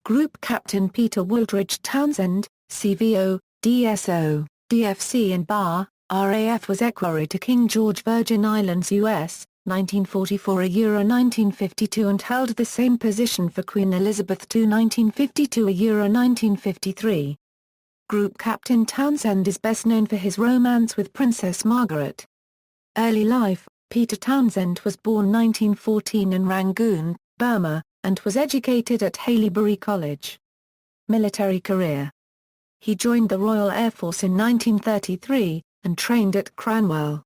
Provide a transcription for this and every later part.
Group Captain Peter Wooldridge Townsend, CVO, DSO, DFC and Bar, RAF was Equerry to King George Virgin Islands US, 1944–1952 and held the same position for Queen Elizabeth II 1952–1953. Group Captain Townsend is best known for his romance with Princess Margaret. Early life: Peter Townsend was born 1914 in Rangoon, Burma, and was educated at Haileybury College. Military career: he joined the Royal Air Force in 1933, and trained at Cranwell.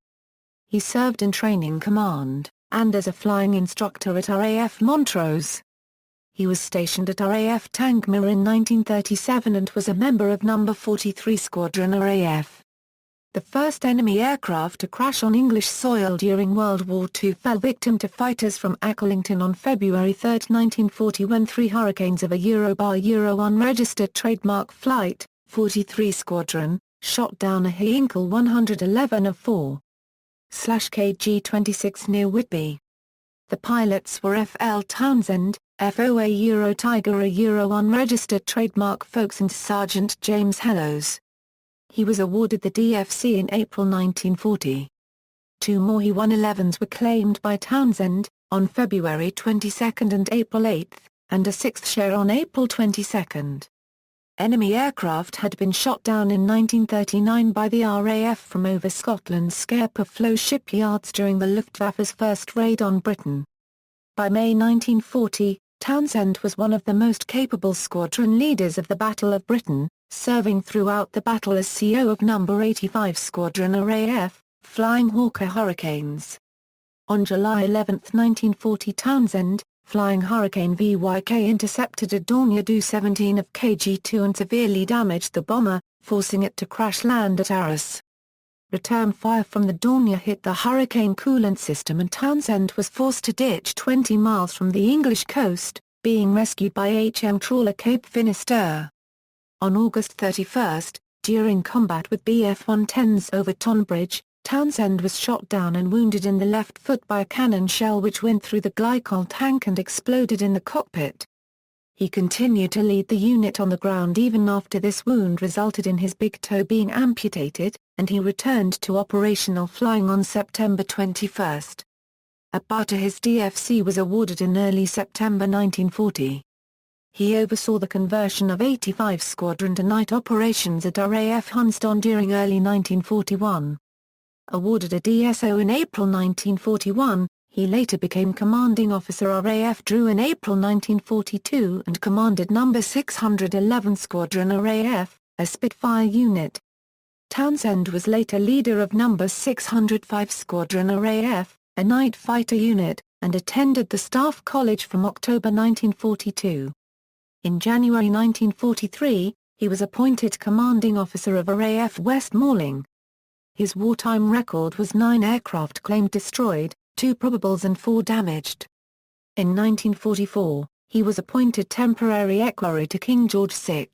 He served in Training Command, and as a flying instructor at RAF Montrose. He was stationed at RAF Tangmere in 1937 and was a member of No. 43 Squadron RAF. The first enemy aircraft to crash on English soil during World War II fell victim to fighters from Acklington on February 3, 1940 when 3 Hurricanes of a Euro-Bar Euro unregistered trademark flight, 43 Squadron, shot down a Hinkle 111 of 4/KG-26 near Whitby. The pilots were F.L. Townsend, FOA Euro Tiger a Euro unregistered trademark Folks and Sergeant James Hellows. He was awarded the DFC in April 1940. 2 more He 111s were claimed by Townsend, on February 22 and April 8, and a 6th share on April 22. Enemy aircraft had been shot down in 1939 by the RAF from over Scotland's Scapa Flow shipyards during the Luftwaffe's first raid on Britain. By May 1940, Townsend was one of the most capable squadron leaders of the Battle of Britain, serving throughout the battle as CO of No. 85 Squadron RAF, flying Hawker Hurricanes. On July 11, 1940, Townsend, flying Hurricane VYK, intercepted a Dornier Do-17 of KG-2 and severely damaged the bomber, forcing it to crash land at Arras. Return fire from the Dornier hit the Hurricane coolant system and Townsend was forced to ditch 20 miles from the English coast, being rescued by HM trawler Cape Finisterre. On August 31, during combat with Bf-110s over Tonbridge, Townsend was shot down and wounded in the left foot by a cannon shell which went through the glycol tank and exploded in the cockpit. He continued to lead the unit on the ground even after this wound resulted in his big toe being amputated, and he returned to operational flying on September 21. A bar to his DFC was awarded in early September 1940. He oversaw the conversion of 85 Squadron to night operations at RAF Hunsdon during early 1941. Awarded a DSO in April 1941, he later became Commanding Officer RAF Drew in April 1942 and commanded No. 611 Squadron RAF, a Spitfire unit. Townsend was later leader of No. 605 Squadron RAF, a night fighter unit, and attended the Staff College from October 1942. In January 1943, he was appointed Commanding Officer of RAF Westmoreland. His wartime record was 9 aircraft claimed destroyed, 2 probables and 4 damaged. In 1944, he was appointed temporary Equerry to King George VI.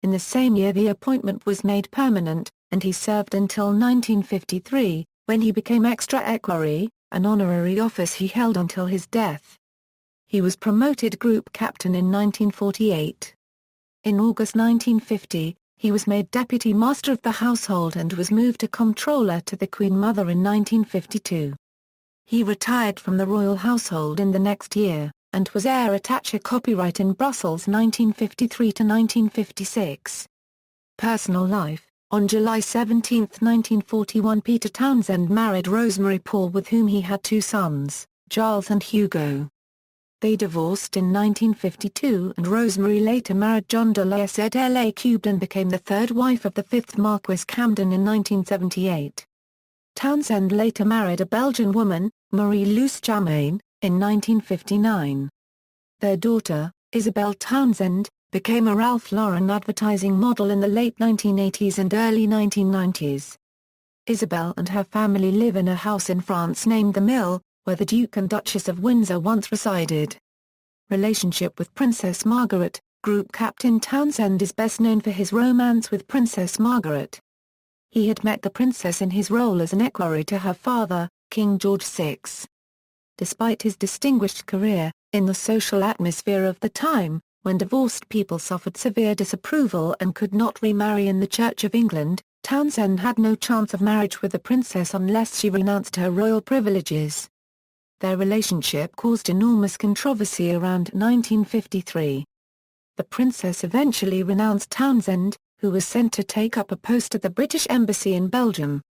In the same year the appointment was made permanent, and he served until 1953, when he became Extra Equerry, an honorary office he held until his death. He was promoted Group Captain in 1948. In August 1950, he was made Deputy Master of the Household and was moved to Comptroller to the Queen Mother in 1952. He retired from the royal household in the next year, and was heir attaché copyright in Brussels 1953 to 1956. Personal life: on July 17, 1941, Peter Townsend married Rosemary Paul, with whom he had 2 sons, Giles and Hugo. They divorced in 1952 and Rosemary later married John de la Zla Cubed and became the 3rd wife of the 5th Marquis Camden in 1978. Townsend later married a Belgian woman, Marie-Luce Jamain, in 1959. Their daughter, Isabel Townsend, became a Ralph Lauren advertising model in the late 1980s and early 1990s. Isabel and her family live in a house in France named The Mill, where the Duke and Duchess of Windsor once resided. Relationship with Princess Margaret: Group Captain Townsend is best known for his romance with Princess Margaret. He had met the princess in his role as an equerry to her father, King George VI. Despite his distinguished career, in the social atmosphere of the time, When divorced people suffered severe disapproval and could not remarry in the Church of England, Townsend had no chance of marriage with the princess unless she renounced her royal privileges. Their relationship caused enormous controversy around 1953. The princess eventually renounced Townsend, who was sent to take up a post at the British Embassy in Belgium.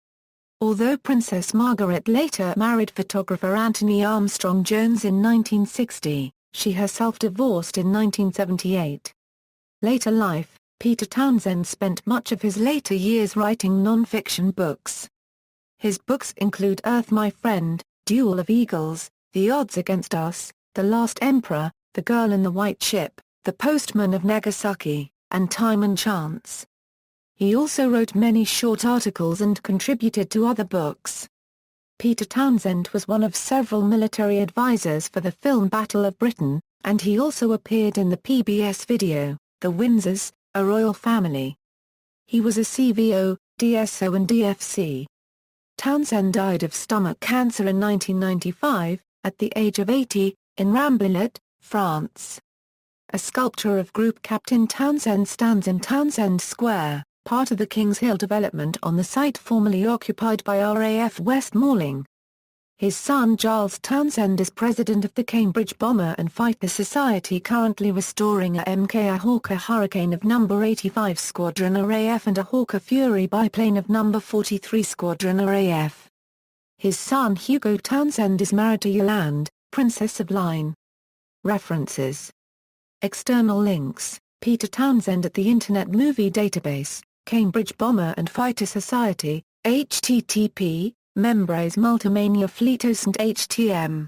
Although Princess Margaret later married photographer Anthony Armstrong-Jones in 1960, she herself divorced in 1978. Later life: Peter Townsend spent much of his later years writing non-fiction books. His books include Earth My Friend, Duel of Eagles, The Odds Against Us, The Last Emperor, The Girl in the White Ship, The Postman of Nagasaki, and Time and Chance. He also wrote many short articles and contributed to other books. Peter Townsend was one of several military advisors for the film Battle of Britain, and he also appeared in the PBS video, The Windsors, A Royal Family. He was a CVO, DSO and DFC. Townsend died of stomach cancer in 1995, at the age of 80, in Rambouillet, France. A sculpture of Group Captain Townsend stands in Townsend Square, part of the Kings Hill development on the site formerly occupied by RAF West Malling. His son Giles Townsend is president of the Cambridge Bomber and Fighter Society, currently restoring a Mk Hawker Hurricane of No. 85 Squadron RAF and a Hawker Fury biplane of No. 43 Squadron RAF. His son Hugo Townsend is married to Yolande, Princess of Line. References. External links: Peter Townsend at the Internet Movie Database, Cambridge Bomber and Fighter Society, http: Membres Multimania Fleetos and HTM.